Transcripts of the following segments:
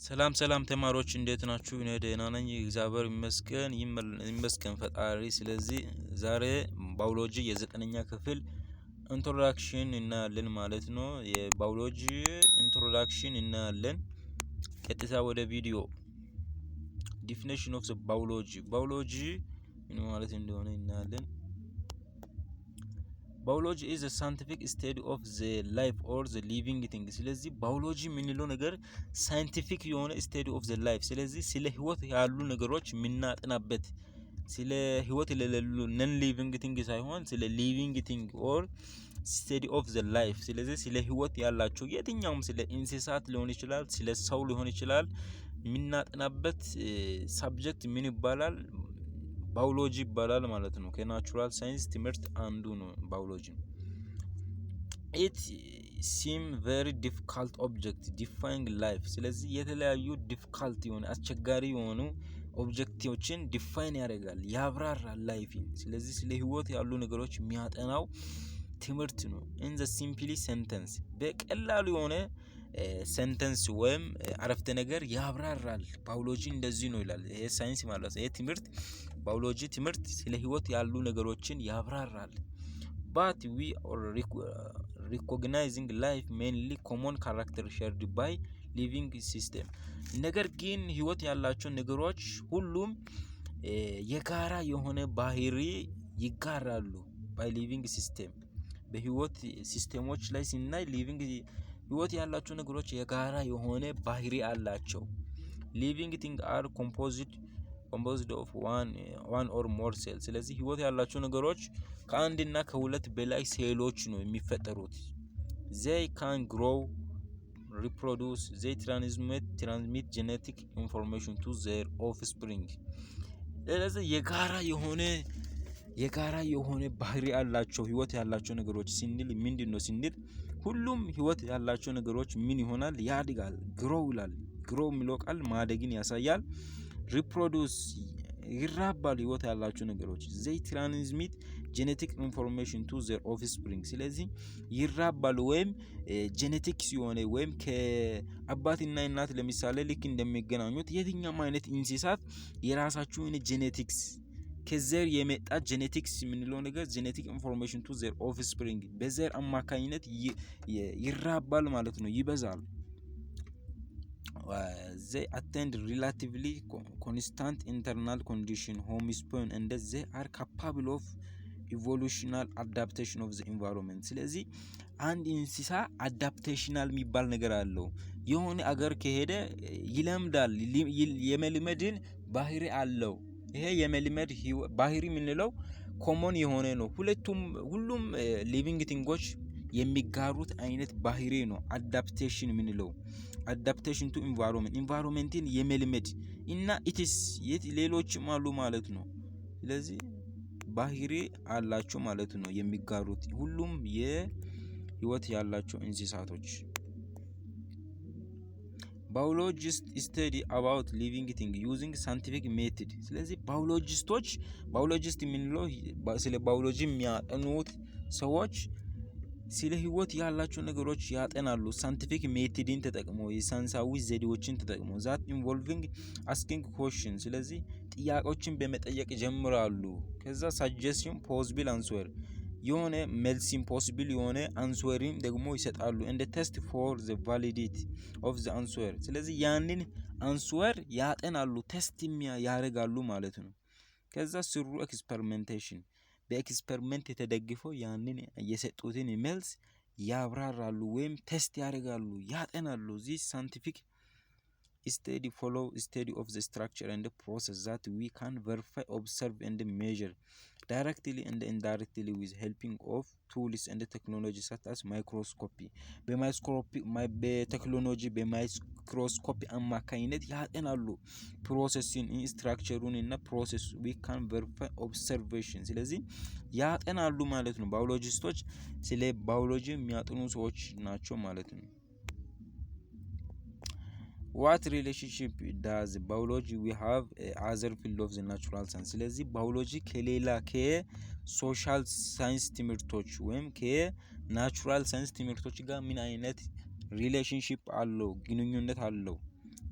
ሰላም ተማሪዎች እንዴት ናችሁ? እኔ ደህና ነኝ እግዚአብሔር ይመስገን ፈጣሪ። ስለዚህ ዛሬ ባዮሎጂ የዘጠነኛ ክፍል ኢንትሮዳክሽን እናያለን ማለት ነው። የባዮሎጂ ኢንትሮዳክሽን እናያለን። ቀጥታ ወደ ቪዲዮ። ዲፊኒሽን ኦፍ ባዮሎጂ ምን ማለት እንደሆነ እናያለን። Biology is a scientific study of the life or the living thing. ስለዚህ ባዮሎጂ የምንለው ነገር ሳይንቲፊክ የሆነ study of the life። ስለዚህ ስለ ህይወት ያሉ ነገሮች የምናጠናበት ስለ ህይወት የሌሉ non living thing ሳይሆን ስለ living thing or study of the life። ስለዚህ ስለ ህይወት ያላቸው የትኛውም ስለ እንስሳት ሊሆን ይችላል፣ ስለ ሰው ሊሆን ይችላል የምናጠናበት ሰብጀክት ምን ይባላል? ባዮሎጂ ይባላል ማለት ነው። ከናቹራል ሳይንስ ትምህርት አንዱ ነው ባዮሎጂ። it seem very difficult object define life። ስለዚህ የተለያዩ difficult የሆነ አስቸጋሪ የሆኑ ኦብጀክቲቮችን ዲፋይን ያደርጋል፣ ያብራራል ላይፍን። ስለዚህ ስለ ህይወት ያሉ ነገሮች የሚያጠናው ትምህርት ነው። in the simply sentence በቀላሉ የሆነ ሴንተንስ ወይም አረፍተ ነገር ያብራራል። ባዮሎጂ እንደዚህ ነው ይላል። ይሄ ሳይንስ ማለት ነው። ይሄ ትምህርት ባዮሎጂ ትምህርት ስለ ህይወት ያሉ ነገሮችን ያብራራል። but we are recognizing life mainly common character shared by living system። ነገር ግን ህይወት ያላቸው ነገሮች ሁሉም የጋራ የሆነ ባህሪ ይጋራሉ by living system። በህይወት ሲስተሞች ላይ ሲናይ ሊቪንግ ህይወት ያላቸው ነገሮች የጋራ የሆነ ባህሪ አላቸው። living things are composed of one or more cells። ስለዚህ ህይወት ያላቸው ነገሮች ከአንድና ከሁለት በላይ ሴሎች ነው የሚፈጠሩት። they can grow, reproduce, they transmit genetic information to their offspring። ስለዚህ የጋራ የሆነ ባህሪ አላቸው ህይወት ያላቸው ነገሮች ስንል ምንድነው ስንል ሁሉም ህይወት ያላቸው ነገሮች ምን ይሆናል? ያድጋል። grow ይላል። grow የሚለው ቃል ማደግን ያሳያል። reproduce ይራባል ህይወት ያላቸው ነገሮች። they transmit genetic information to their offspring። ስለዚህ ይራባል ወይም ጄኔቲክስ የሆነ ወይም ከአባትና እናት ለምሳሌ ልክ እንደሚገናኙት የትኛውም አይነት እንስሳት የራሳቸውን ጄኔቲክስ ከዘር የመጣ ጄኔቲክስ የምንለው ነገር ጄኔቲክ ኢንፎርሜሽን ቱ ዘር ኦፍስፕሪንግ በዘር አማካኝነት ይራባል ማለት ነው፣ ይበዛል። they attend relatively constant internal condition homeostasis and they are capable of evolutionary adaptation of the environment። ስለዚህ አንድ እንስሳ አዳፕቴሽናል የሚባል ነገር አለው። የሆነ አገር ከሄደ ይለምዳል፣ የመልመድን ባህሪ አለው። ይሄ የመልመድ ባህሪ የምንለው ኮመን የሆነ ነው። ሁሉም ሊቪንግ ቲንጎች የሚጋሩት አይነት ባህሪ ነው አዳፕቴሽን የምንለው። አዳፕቴሽን ቱ ኢንቫይሮንመንትን የመልመድ እና ሌሎችም አሉ ማለት ነው። ስለዚህ ባህሪ አላቸው ማለት ነው የሚጋሩት ሁሉም የህይወት ያላቸው እንስሳቶች። biologists study about living things using scientific method። ስለዚህ ባዮሎጂስት የምንለው ስለ ባዮሎጂ የሚያጠኑት ሰዎች ስለ ህይወት ያላቸው ነገሮች ያጠናሉ ሳይንቲፊክ ሜቶድን ተጠቅመው የሳይንሳዊ ዘዴዎችን ተጠቅመው that involving asking questions። ስለዚህ ጥያቄዎችን በመጠየቅ ጀምራሉ። ከዛ suggestion possible answer የሆነ መልስ impossible የሆነ answerን ደግሞ ይሰጣሉ and test for the validity of the answer። ስለዚህ ያንን answer ያጠናሉ፣ ቴስት ያደርጋሉ ማለት ነው። ከዛ through experimentation በኤክስፐሪመንት የተደግፈው ያንን የሰጡትን መልስ ያብራራሉ ወይም ቴስት ያደርጋሉ፣ ያጠናሉ። this scientific study follow study of the structure and the process that we can verify, observe and measure directly and indirectly with helping of tools and technology such as microscopy። በማይክሮስኮፒ አማካኝነት ያጠናሉ ፕሮሰስን፣ ስትራክቸሩን እና ፕሮሰስ we can verify observation። ስለዚህ ያጠናሉ ማለት ነው። ባዮሎጂስቶች ስለ ባዮሎጂ የሚያጠኑ ሰዎች ናቸው ማለት ነው። what relationship does biology we have other field of the natural science? ስለዚህ ባዮሎጂ ከሌላ ከሶሻል ሳይንስ ትምህርቶች ወይም ከናቹራል ሳይንስ ትምህርቶች ጋር ምን አይነት ሪሌሽንሺፕ አለው፣ ግንኙነት አለው?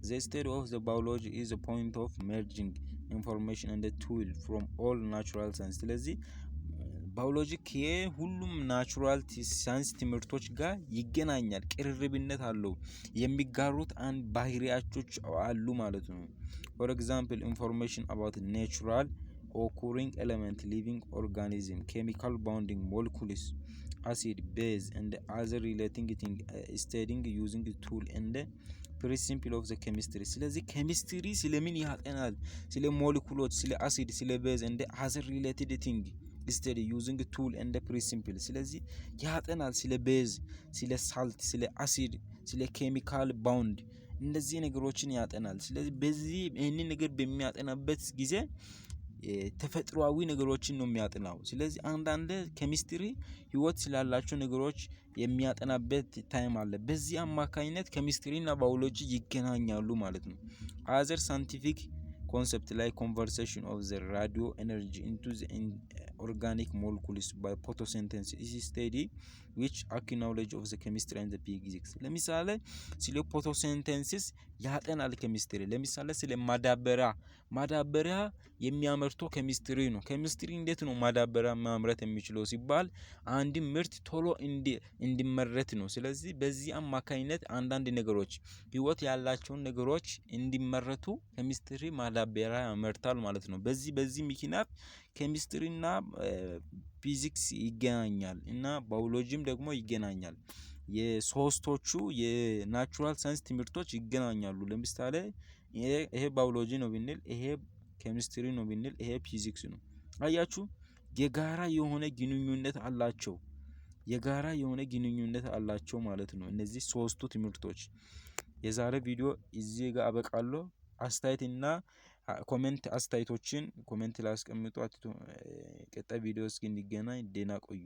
The study of the biology is a point of merging information and the tool from all natural science። ስለዚህ ባዮሎጂ ከሁሉም ናቹራል ሳይንስ ትምህርቶች ጋር ይገናኛል፣ ቅርርብነት አለው፣ የሚጋሩት አንድ ባህሪያቶች አሉ ማለት ነው። For example, information about natural occurring element, living organism, chemical bonding molecules, acid, base and other relating thing, studying using the tool and principle of the chemistry። ስለዚህ ኬሚስትሪ ስለምን ያጠናል? ስለ ሞለኪውሎች፣ ስለ አሲድ፣ ስለ ቤዝ and other related thing study using tool and principle። ስለዚህ ያጠናል ስለ ቤዝ፣ ስለ ሳልት፣ ስለ አሲድ፣ ስለ ኬሚካል ባውንድ እንደዚህ ነገሮችን ያጠናል። ስለዚህ በዚህ ይሄንን ነገር በሚያጠናበት ጊዜ ተፈጥሯዊ ነገሮችን ነው የሚያጠናው። ስለዚህ አንዳንድ ኬሚስትሪ ህይወት ስላላቸው ነገሮች የሚያጠናበት ታይም አለ። በዚህ አማካኝነት ኬሚስትሪ እና ባዮሎጂ ይገናኛሉ ማለት ነው። other scientific concept like conversion of the radio energy into the organic molecules by photosynthesis is study which acknowledge of the chemistry and the physics። ለምሳሌ ስለ ፎቶሲንተሲስ ያጠናል ኬሚስትሪ። ለምሳሌ ስለ ማዳበሪያ የሚያመርተው ኬሚስትሪ ነው። ኬሚስትሪ እንዴት ነው ማዳበሪያ ማምረት የሚችለው ሲባል አንድ ምርት ቶሎ እንዲመረት ነው። ስለዚህ በዚህ አማካኝነት አንዳንድ ነገሮች ህይወት ያላቸው ነገሮች እንዲመረቱ ኬሚስትሪ ማዳበሪያ ያመርታል ማለት ነው። በዚህ ምክንያት ኬሚስትሪና ፊዚክስ ይገናኛል እና ባዮሎጂም ደግሞ ይገናኛል። የሶስቶቹ የናቹራል ሳይንስ ትምህርቶች ይገናኛሉ። ለምሳሌ ይሄ ባዮሎጂ ነው ብንል፣ ይሄ ኬሚስትሪ ነው ብንል፣ ይሄ ፊዚክስ ነው። አያችሁ የጋራ የሆነ ግንኙነት አላቸው ማለት ነው እነዚህ ሶስቱ ትምህርቶች። የዛሬ ቪዲዮ እዚህ ጋር አበቃለሁ። አስተያየትና አስተያየቶችን ኮሜንት ላይ አስቀምጡ። ቀጣይ ቪዲዮ እስኪ እንገናኝ፣ ደህና ቆዩ።